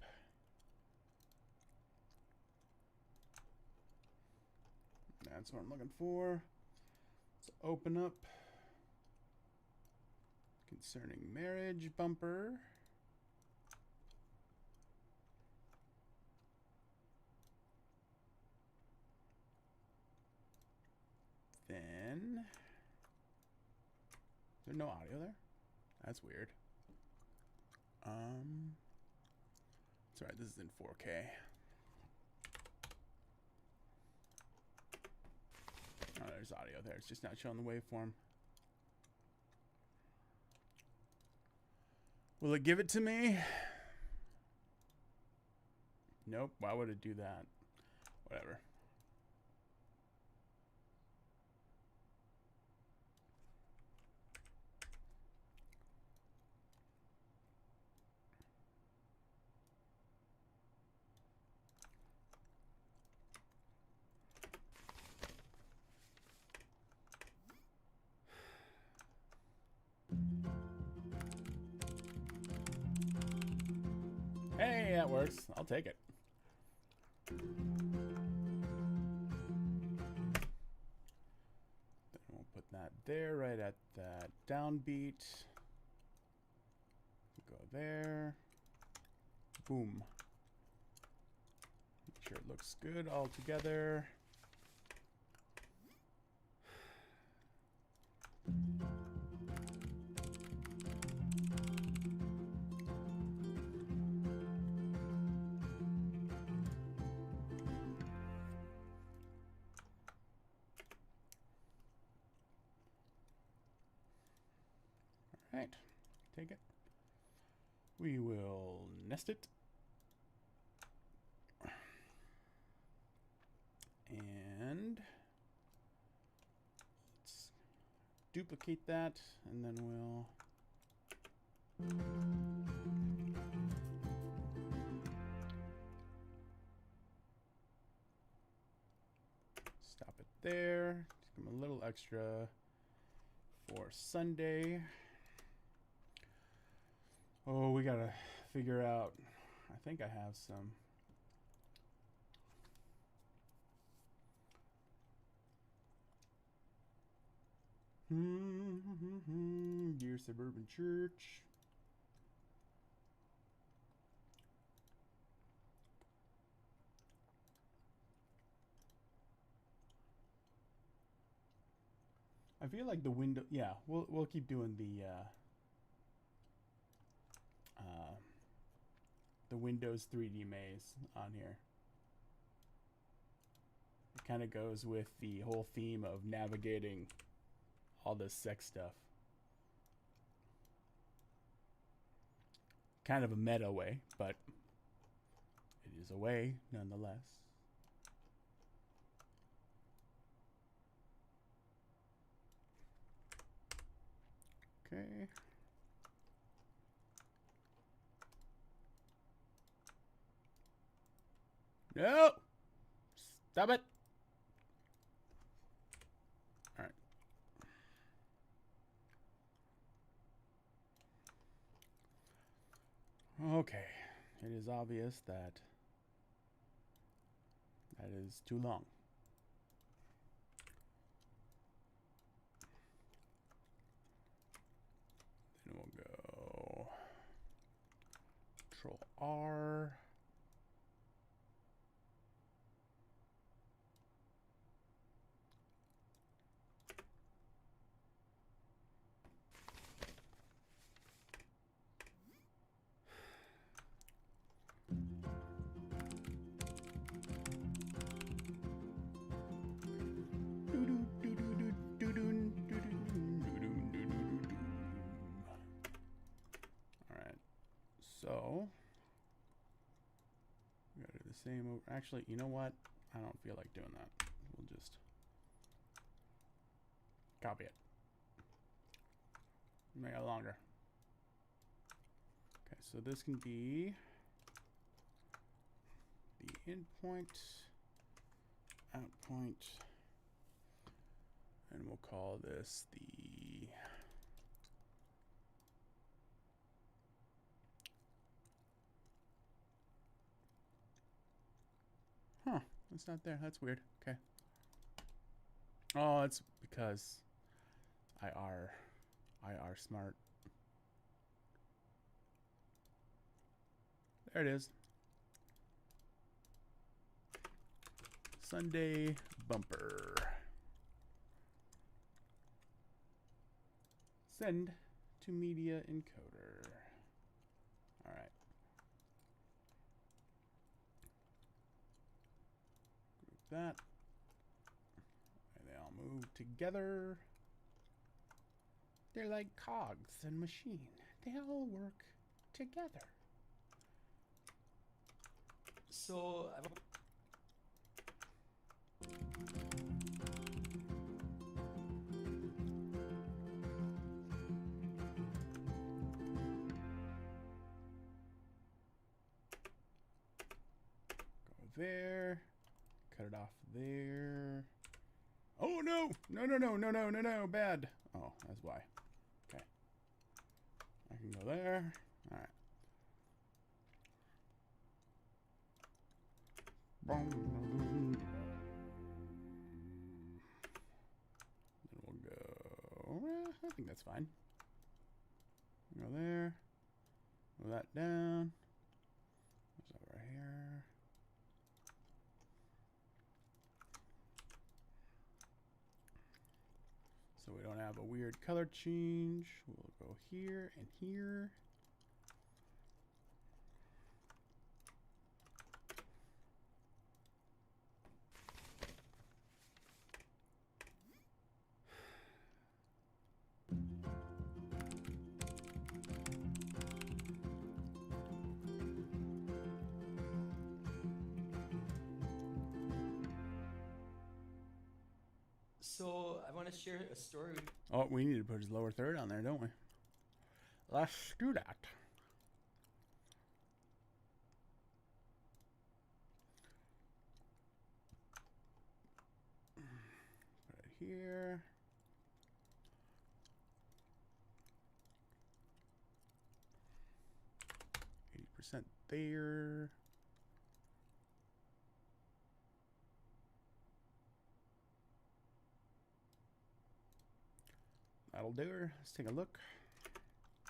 That's what I'm looking for. Let's open up concerning marriage bumper. Then, is there no audio there? That's weird. That's right, this is in 4K. Oh, there's audio there. It's just not showing the waveform. Will it give it to me? Nope. Why would it do that? Whatever. Hey, that works. I'll take it. Then we'll put that there, right at that downbeat. Go there. Boom. Make sure it looks good all together. All right, take it. We will nest it. And let's duplicate that, and then we'll stop it there. Just give them a little extra for Sunday. Oh, we gotta figure out. I think I have some. Dear Suburban Church. I feel like the window. Yeah, we'll keep doing the Windows 3D maze on here. It kind of goes with the whole theme of navigating all this sex stuff. Kind of a meta way, but it is a way nonetheless. Okay. No! Stop it! Alright. Okay. It is obvious that that is too long. Then we'll go Control R. So we gotta do the same over. Actually, you know what? I don't feel like doing that. We'll just copy it. Make it longer. Okay, so this can be the in point, out point, and we'll call this the it's not there. That's weird. Okay. Oh, it's because IR smart. There it is. Sunday bumper. Send to media encoder. All right. Group that. And they all move together. They're like cogs in a machine. They all work together. So go there. Cut it off there. Oh no! No, no, no, no, no, no, no, bad. Oh, that's why. Okay. I can go there. Alright. Then we'll go. I think that's fine. Go there. Move that down. There's over here. So we don't have a weird color change. We'll go here and here. So I want to share a story with Oh, we need to put his lower third on there, don't we? Let's do that. Put it here. %, there. That'll do her. Let's take a look.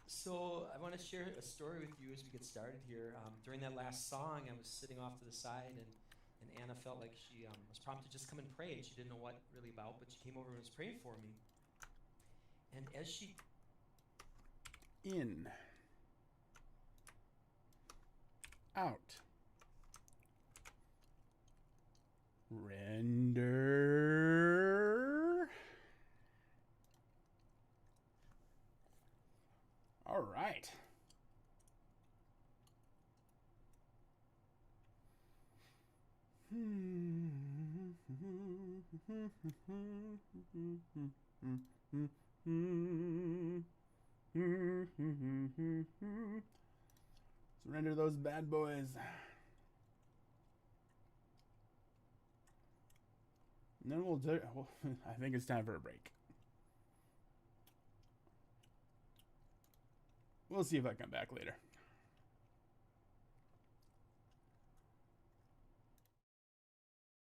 So I want to share a story with you as we get started here. During that last song, I was sitting off to the side, and Anna felt like she was prompted to just come and pray, and she didn't know what really about, but she came over and was praying for me. And as she... In. Out. Render. All right. Surrender those bad boys. And then we'll do. Well, I think it's time for a break. We'll see if I come back later.